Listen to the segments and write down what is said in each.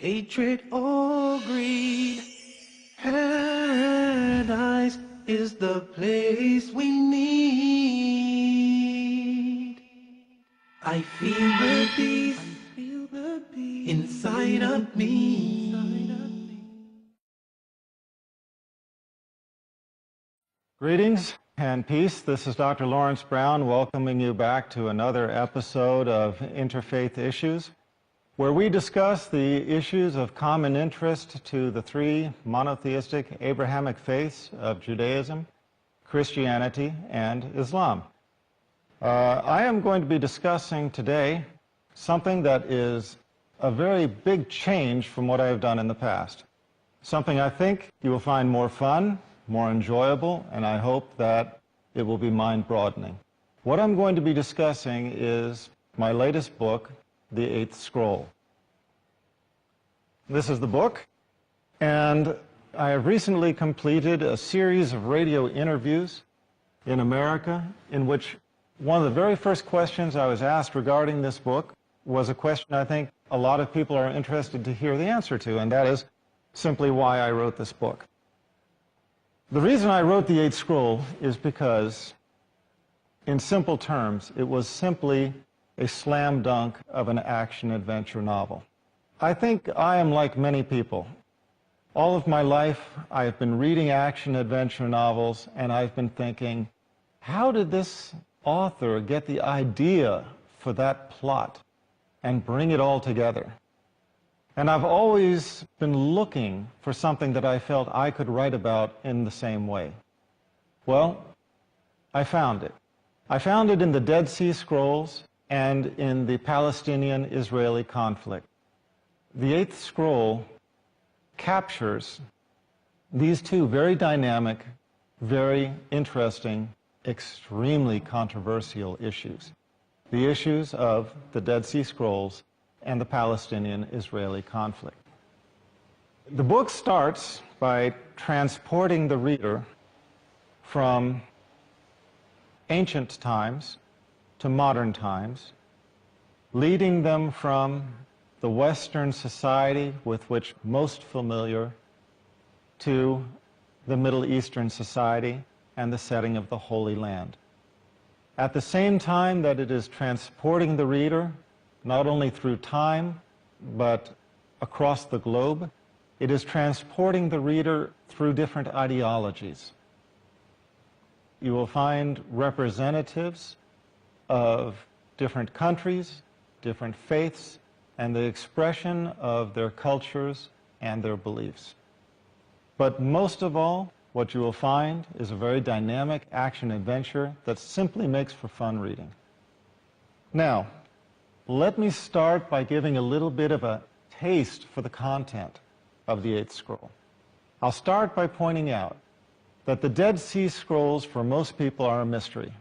hatred or greed. Paradise is the place we need. I feel the peace inside of me. Greetings and peace. This is Dr. Laurence Brown welcoming you back to another episode of Interfaith Issues, where we discuss the issues of common interest to the three monotheistic Abrahamic faiths of Judaism, Christianity, and Islam. I am going to be discussing today something that is a very big change from what I have done in the past. Something I think you will find more fun, more enjoyable, and I hope that it will be mind-broadening. What I'm going to be discussing is my latest book, The Eighth Scroll. This is the book, and I have recently completed a series of radio interviews in America in which one of the very first questions I was asked regarding this book was a question I think a lot of people are interested to hear the answer to, and that is simply why I wrote this book. The reason I wrote The Eighth Scroll is because, in simple terms, it was simply a slam dunk of an action-adventure novel. I think I am like many people. All of my life, I have been reading action-adventure novels, and I've been thinking, how did this author get the idea for that plot and bring it all together? And I've always been looking for something that I felt I could write about in the same way. Well, I found it. I found it in the Dead Sea Scrolls and in the Palestinian-Israeli conflict. The Eighth Scroll captures these two very dynamic, very interesting, extremely controversial issues. The issues of the Dead Sea Scrolls and the Palestinian-Israeli conflict. The book starts by transporting the reader from ancient times to modern times, leading them from the Western society with which most familiar to the Middle Eastern society and the setting of the Holy Land. At the same time that it is transporting the reader not only through time, but across the globe, it is transporting the reader through different ideologies. You will find representatives of different countries, different faiths, and the expression of their cultures and their beliefs. But most of all, what you will find is a very dynamic action-adventure that simply makes for fun reading. Now, let me start by giving a little bit of a taste for the content of the Eighth Scroll. I'll start by pointing out that the Dead Sea Scrolls for most people are a mystery.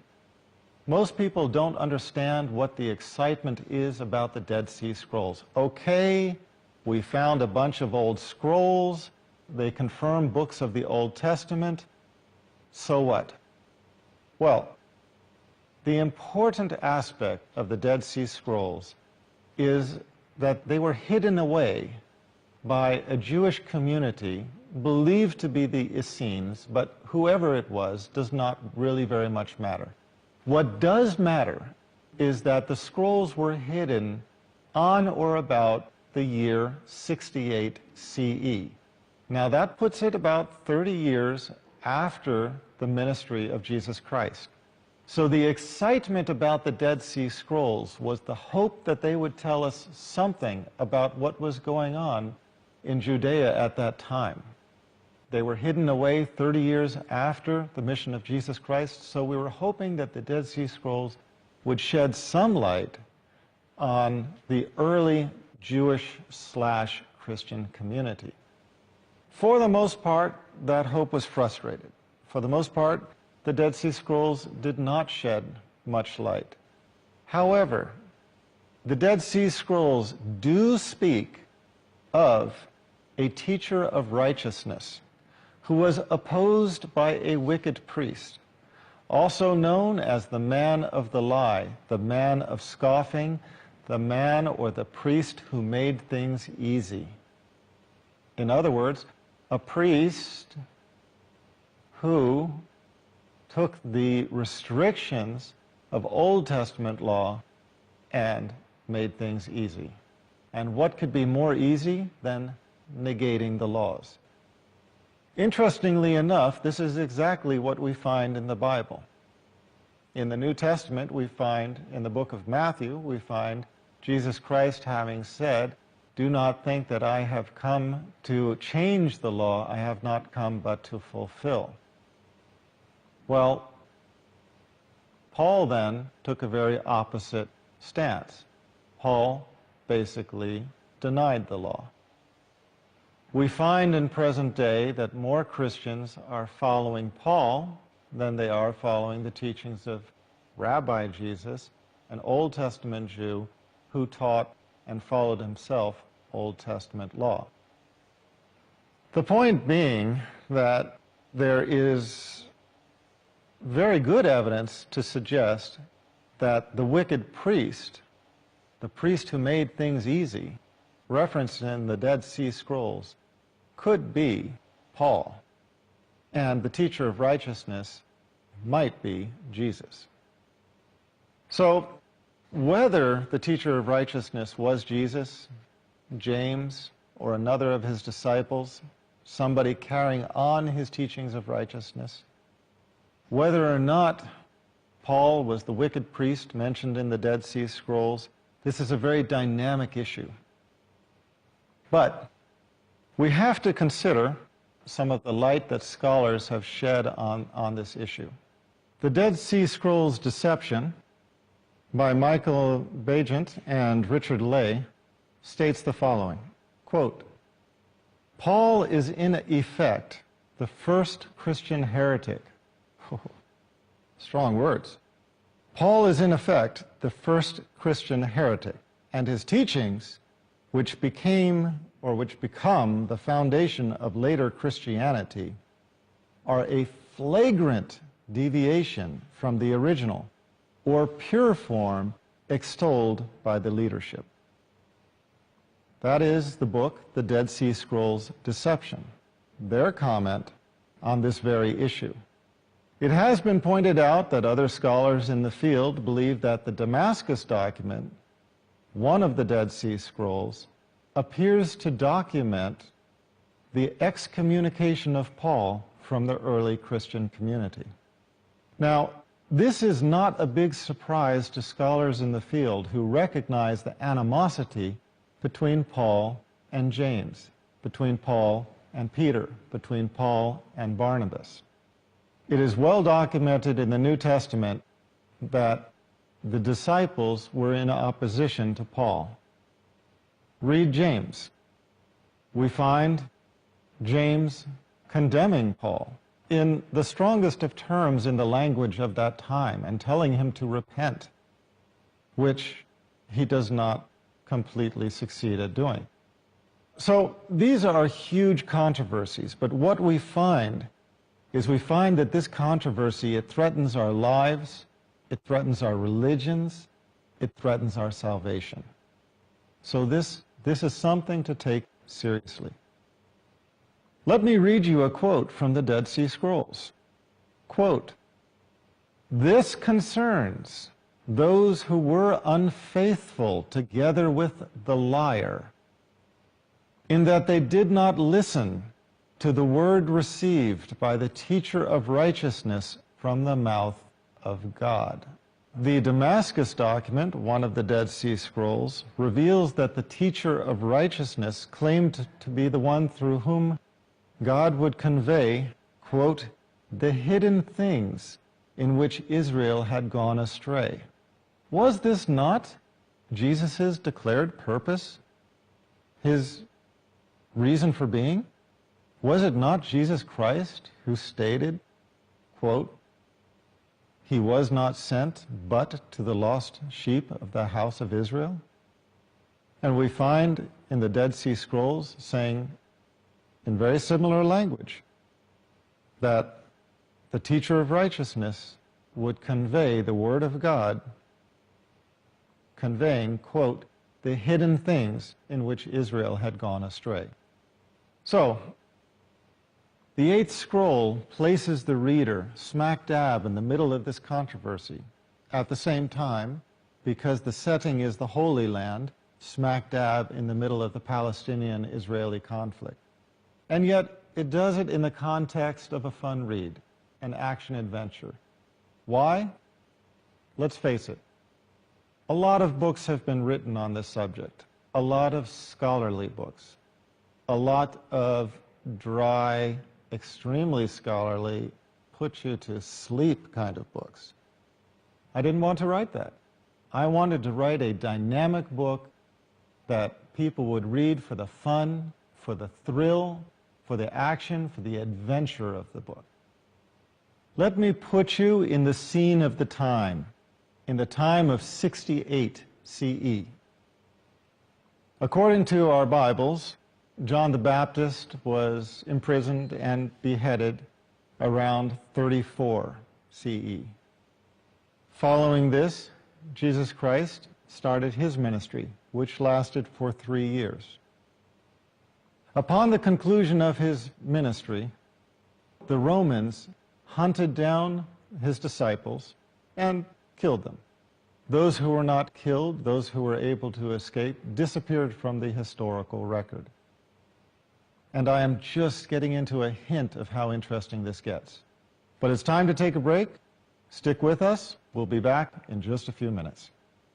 Most people don't understand what the excitement is about the Dead Sea Scrolls. Okay, we found a bunch of old scrolls, they confirm books of the Old Testament, so what? Well, the important aspect of the Dead Sea Scrolls is that they were hidden away by a Jewish community believed to be the Essenes, but whoever it was does not really very much matter. What does matter is that the scrolls were hidden on or about the year 68 CE. Now that puts it about 30 years after the ministry of Jesus Christ. So the excitement about the Dead Sea Scrolls was the hope that they would tell us something about what was going on in Judea at that time. They were hidden away 30 years after the mission of Jesus Christ, so we were hoping that the Dead Sea Scrolls would shed some light on the early Jewish/Christian community. For the most part, that hope was frustrated. For the most part, the Dead Sea Scrolls did not shed much light. However, the Dead Sea Scrolls do speak of a teacher of righteousness who was opposed by a wicked priest, also known as the man of the lie, the man of scoffing, the man or the priest who made things easy. In other words, a priest who took the restrictions of Old Testament law and made things easy. And what could be more easy than negating the laws? Interestingly enough, this is exactly what we find in the Bible. In the New Testament, we find, in the book of Matthew, we find Jesus Christ having said, "Do not think that I have come to change the law. I have not come but to fulfill." Well, Paul then took a very opposite stance. Paul basically denied the law. We find in present day that more Christians are following Paul than they are following the teachings of Rabbi Jesus, an Old Testament Jew who taught and followed himself Old Testament law. The point being that there is very good evidence to suggest that the wicked priest, the priest who made things easy, referenced in the Dead Sea Scrolls, could be Paul, and the teacher of righteousness might be Jesus. So, whether the teacher of righteousness was Jesus, James, or another of his disciples, somebody carrying on his teachings of righteousness, whether or not Paul was the wicked priest mentioned in the Dead Sea Scrolls, this is a very dynamic issue. But we have to consider some of the light that scholars have shed on this issue. The Dead Sea Scrolls Deception by Michael Bagent and Richard Lay states the following, quote, "Paul is in effect the first Christian heretic." Strong words. Paul is in effect the first Christian heretic, and his teachings, which become the foundation of later Christianity, are a flagrant deviation from the original or pure form extolled by the leadership. That is the book, The Dead Sea Scrolls Deception, their comment on this very issue. It has been pointed out that other scholars in the field believe that the Damascus document, one of the Dead Sea Scrolls, appears to document the excommunication of Paul from the early Christian community. Now, this is not a big surprise to scholars in the field who recognize the animosity between Paul and James, between Paul and Peter, between Paul and Barnabas. It is well documented in the New Testament that the disciples were in opposition to Paul. Read James. We find James condemning Paul in the strongest of terms in the language of that time and telling him to repent, which he does not completely succeed at doing. So these are huge controversies, but what we find is that this controversy, it threatens our lives, it threatens our religions, it threatens our salvation. So this is something to take seriously. Let me read you a quote from the Dead Sea Scrolls. Quote, "This concerns those who were unfaithful together with the liar, in that they did not listen to the word received by the teacher of righteousness from the mouth of God." The Damascus document, one of the Dead Sea Scrolls, reveals that the teacher of righteousness claimed to be the one through whom God would convey, quote, "the hidden things in which Israel had gone astray." Was this not Jesus' declared purpose? His reason for being? Was it not Jesus Christ who stated, quote, "He was not sent but to the lost sheep of the house of Israel"? And we find in the Dead Sea Scrolls saying, in very similar language, that the teacher of righteousness would convey the word of God, conveying, quote, "the hidden things in which Israel had gone astray." So, the eighth scroll places the reader smack dab in the middle of this controversy. At the same time, because the setting is the Holy Land, smack dab in the middle of the Palestinian-Israeli conflict. And yet, it does it in the context of a fun read, an action-adventure. Why? Let's face it. A lot of books have been written on this subject, a lot of scholarly books, a lot of dry, extremely scholarly, put-you-to-sleep kind of books. I didn't want to write that. I wanted to write a dynamic book that people would read for the fun, for the thrill, for the action, for the adventure of the book. Let me put you in the scene of the time, in the time of 68 CE. According to our Bibles, John the Baptist was imprisoned and beheaded around 34 CE. Following this, Jesus Christ started his ministry, which lasted for 3 years. Upon the conclusion of his ministry, the Romans hunted down his disciples and killed them. Those who were not killed, those who were able to escape, disappeared from the historical record. And I am just getting into a hint of how interesting this gets. But it's time to take a break. Stick with us. We'll be back in just a few minutes.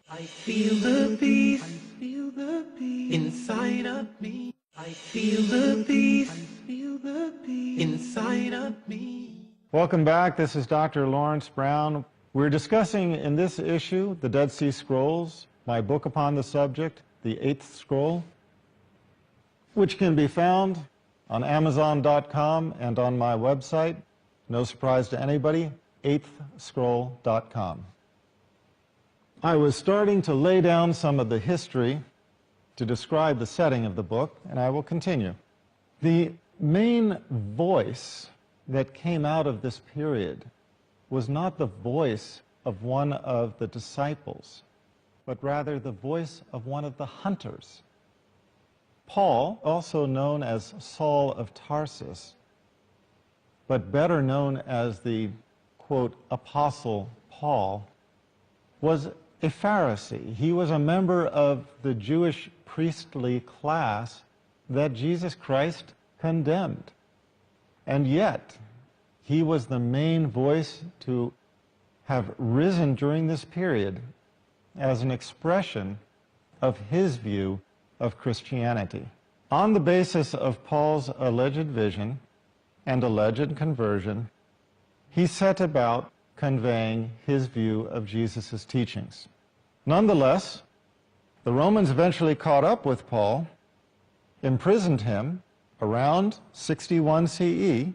I feel the peace, inside of me. I feel the peace, inside of me. Welcome back. This is Dr. Laurence Brown. We're discussing in this issue the Dead Sea Scrolls, my book upon the subject, the Eighth Scroll, which can be found on Amazon.com and on my website. No surprise to anybody, eighthscroll.com. I was starting to lay down some of the history to describe the setting of the book, and I will continue. The main voice that came out of this period was not the voice of one of the disciples, but rather the voice of one of the hunters. Paul, also known as Saul of Tarsus, but better known as the, quote, Apostle Paul, was a Pharisee. He was a member of the Jewish priestly class that Jesus Christ condemned. And yet, he was the main voice to have risen during this period as an expression of his view of Christianity. On the basis of Paul's alleged vision and alleged conversion, he set about conveying his view of Jesus' teachings. Nonetheless, the Romans eventually caught up with Paul, imprisoned him around 61 CE.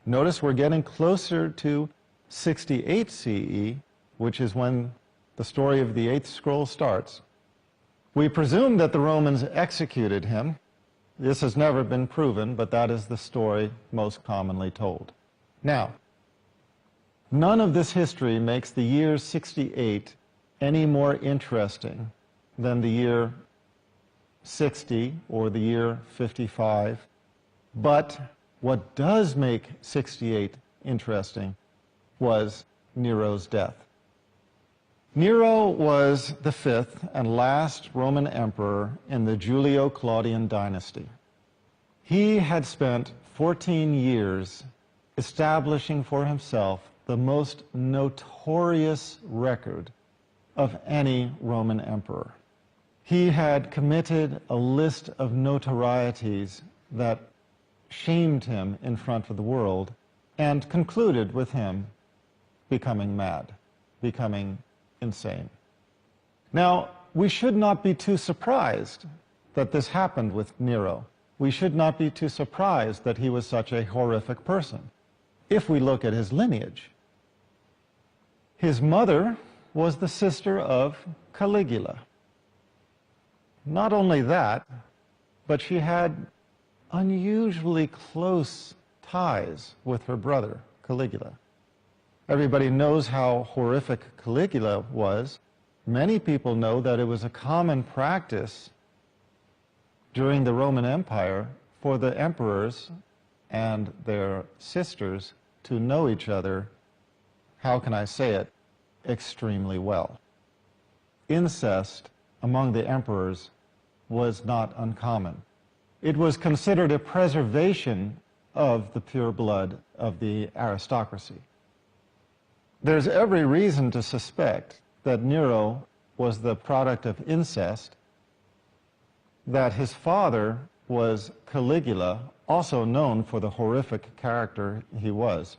Notice we're getting closer to 68 CE, which is when the story of the Eighth Scroll starts. We presume that the Romans executed him. This has never been proven, but that is the story most commonly told. Now, none of this history makes the year 68 any more interesting than the year 60 or the year 55. But what does make 68 interesting was Nero's death. Nero was the fifth and last Roman emperor in the Julio-Claudian dynasty. He had spent 14 years establishing for himself the most notorious record of any Roman emperor. He had committed a list of notorieties that shamed him in front of the world and concluded with him becoming mad, becoming insane. Now, we should not be too surprised that this happened with Nero. We should not be too surprised that he was such a horrific person, if we look at his lineage. His mother was the sister of Caligula. Not only that, but she had unusually close ties with her brother, Caligula. Everybody knows how horrific Caligula was. Many people know that it was a common practice during the Roman Empire for the emperors and their sisters to know each other, how can I say it, extremely well. Incest among the emperors was not uncommon. It was considered a preservation of the pure blood of the aristocracy. There's every reason to suspect that Nero was the product of incest, that his father was Caligula, also known for the horrific character he was.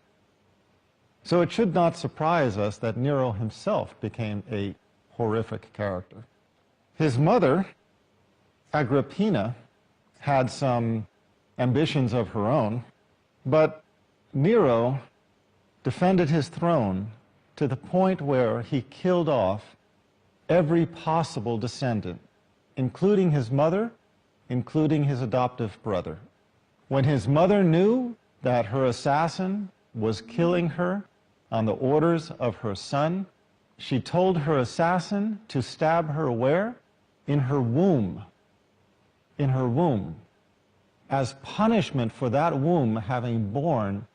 So it should not surprise us that Nero himself became a horrific character. His mother, Agrippina, had some ambitions of her own, but Nero defended his throne to the point where he killed off every possible descendant, including his mother, including his adoptive brother. When his mother knew that her assassin was killing her on the orders of her son, she told her assassin to stab her where? In her womb. In her womb. As punishment for that womb having borne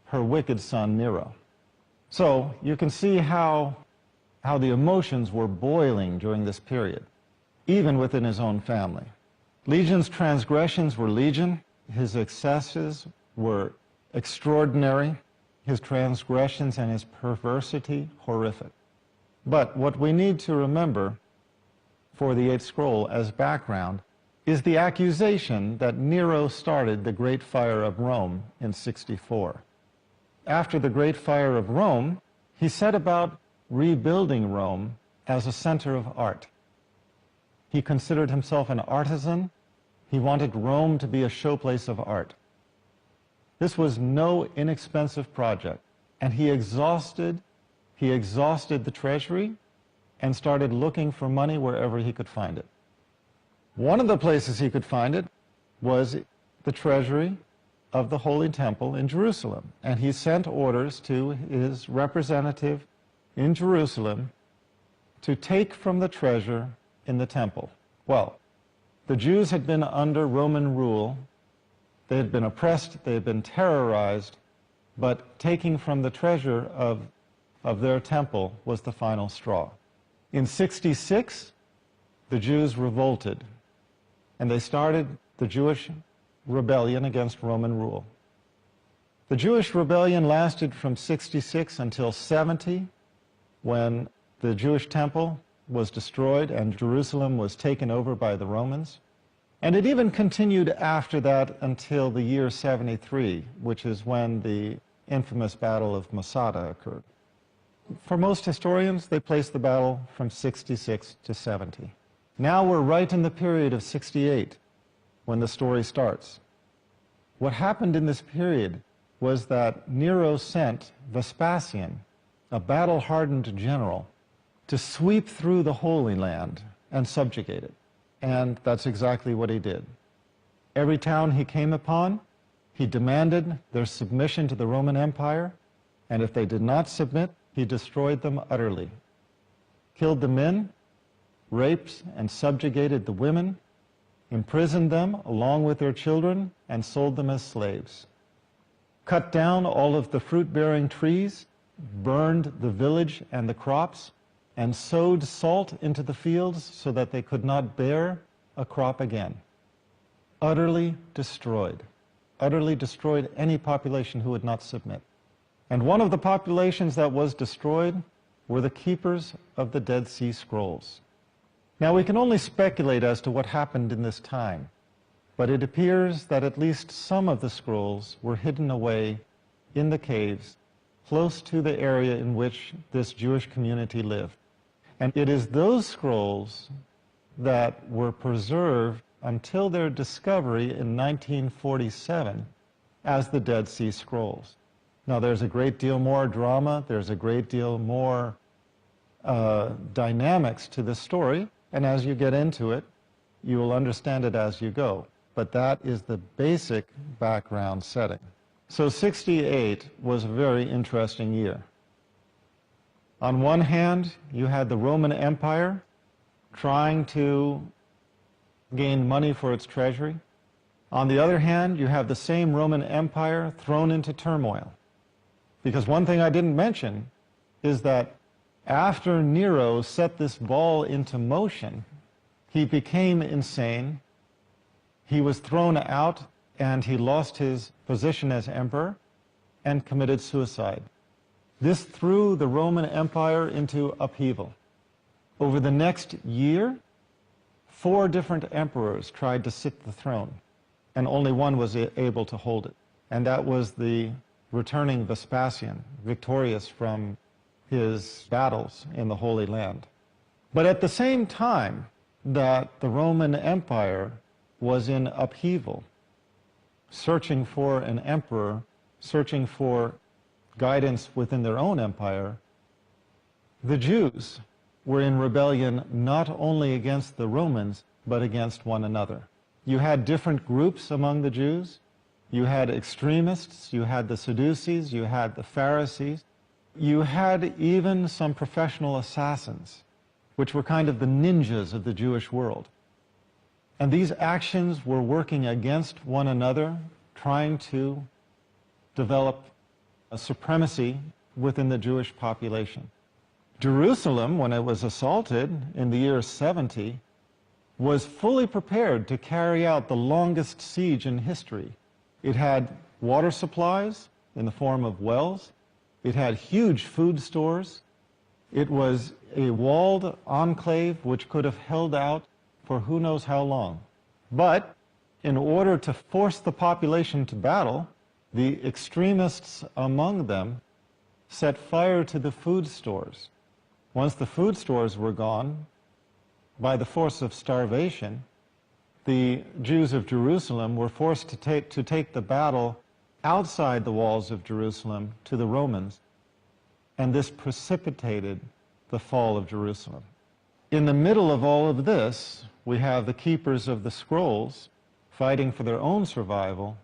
her wicked son Nero. So you can see how the emotions were boiling during this period, even within his own family. Legion's transgressions were legion. His excesses were extraordinary. His transgressions and his perversity horrific. But what we need to remember for the Eighth Scroll as background is the accusation that Nero started the Great Fire of Rome in 64. After the Great Fire of Rome, he set about rebuilding Rome as a center of art. He considered himself an artisan. He wanted Rome to be a showplace of art. This was no inexpensive project, and he exhausted the treasury and started looking for money wherever he could find it. One of the places he could find it was the treasury of the Holy Temple in Jerusalem, and he sent orders to his representative in Jerusalem to take from the treasure in the temple. Well, the Jews had been under Roman rule. They had been oppressed, they had been terrorized, but taking from the treasure of their temple was the final straw. In 66, the Jews revolted, and they started the Jewish rebellion against Roman rule. The Jewish rebellion lasted from 66 until 70, when the Jewish temple was destroyed and Jerusalem was taken over by the Romans. And it even continued after that until the year 73, which is when the infamous Battle of Masada occurred. For most historians, they place the battle from 66 to 70. Now we're right in the period of 68, when the story starts. What happened in this period was that Nero sent Vespasian, a battle-hardened general, to sweep through the Holy Land and subjugate it. And that's exactly what he did. Every town he came upon, he demanded their submission to the Roman Empire, and if they did not submit, he destroyed them utterly. Killed the men, raped and subjugated the women, imprisoned them along with their children, and sold them as slaves. Cut down all of the fruit-bearing trees, burned the village and the crops, and sowed salt into the fields so that they could not bear a crop again. Utterly destroyed any population who would not submit. And one of the populations that was destroyed were the keepers of the Dead Sea Scrolls. Now we can only speculate as to what happened in this time, but it appears that at least some of the scrolls were hidden away in the caves close to the area in which this Jewish community lived. And it is those scrolls that were preserved until their discovery in 1947 as the Dead Sea Scrolls. Now there's a great deal more drama, there's a great deal more dynamics to this story, and as you get into it, you will understand it as you go. But that is the basic background setting. So 68 was a very interesting year. On one hand, you had the Roman Empire trying to gain money for its treasury. On the other hand, you have the same Roman Empire thrown into turmoil. Because one thing I didn't mention is that after Nero set this ball into motion, he became insane, he was thrown out, and he lost his position as emperor and committed suicide. This threw the Roman Empire into upheaval. Over the next year, 4 different emperors tried to sit the throne, and only one was able to hold it. And that was the returning Vespasian, victorious from his battles in the Holy Land. But at the same time that the Roman Empire was in upheaval, searching for an emperor, searching for guidance within their own empire, the Jews were in rebellion not only against the Romans, but against one another. You had different groups among the Jews. You had extremists, you had the Sadducees, you had the Pharisees. You had even some professional assassins, which were kind of the ninjas of the Jewish world. And these actions were working against one another, trying to develop a supremacy within the Jewish population. Jerusalem, when it was assaulted in the year 70, was fully prepared to carry out the longest siege in history. It had water supplies in the form of wells. It had huge food stores. It was a walled enclave which could have held out for who knows how long. But in order to force the population to battle, the extremists among them set fire to the food stores. Once the food stores were gone, by the force of starvation, the Jews of Jerusalem were forced to take the battle outside the walls of Jerusalem to the Romans, and this precipitated the fall of Jerusalem. In the middle of all of this, we have the keepers of the scrolls fighting for their own survival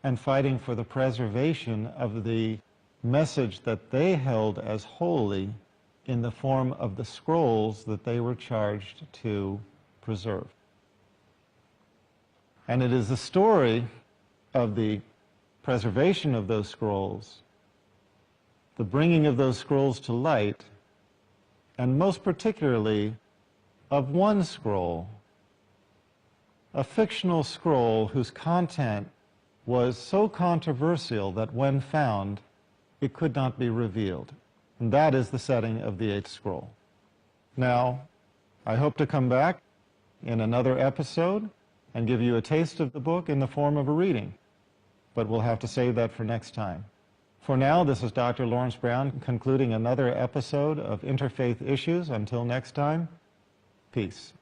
and fighting for the preservation of the message that they held as holy in the form of the scrolls that they were charged to preserve. And it is the story of the preservation of those scrolls, the bringing of those scrolls to light, and most particularly of one scroll, a fictional scroll whose content was so controversial that when found, it could not be revealed. And that is the setting of the 8th scroll. Now, I hope to come back in another episode and give you a taste of the book in the form of a reading, but we'll have to save that for next time. For now, this is Dr. Laurence Brown concluding another episode of Interfaith Issues. Until next time, peace.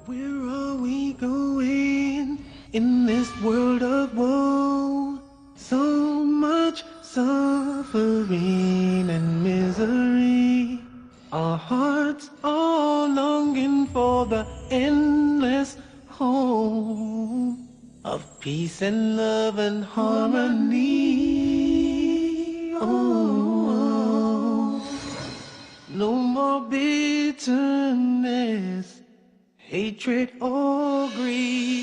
Where are we going in this world of woe? So much suffering and misery. Our hearts are longing for the endless home of peace and love and harmony. Oh, no more bitterness, hatred or greed.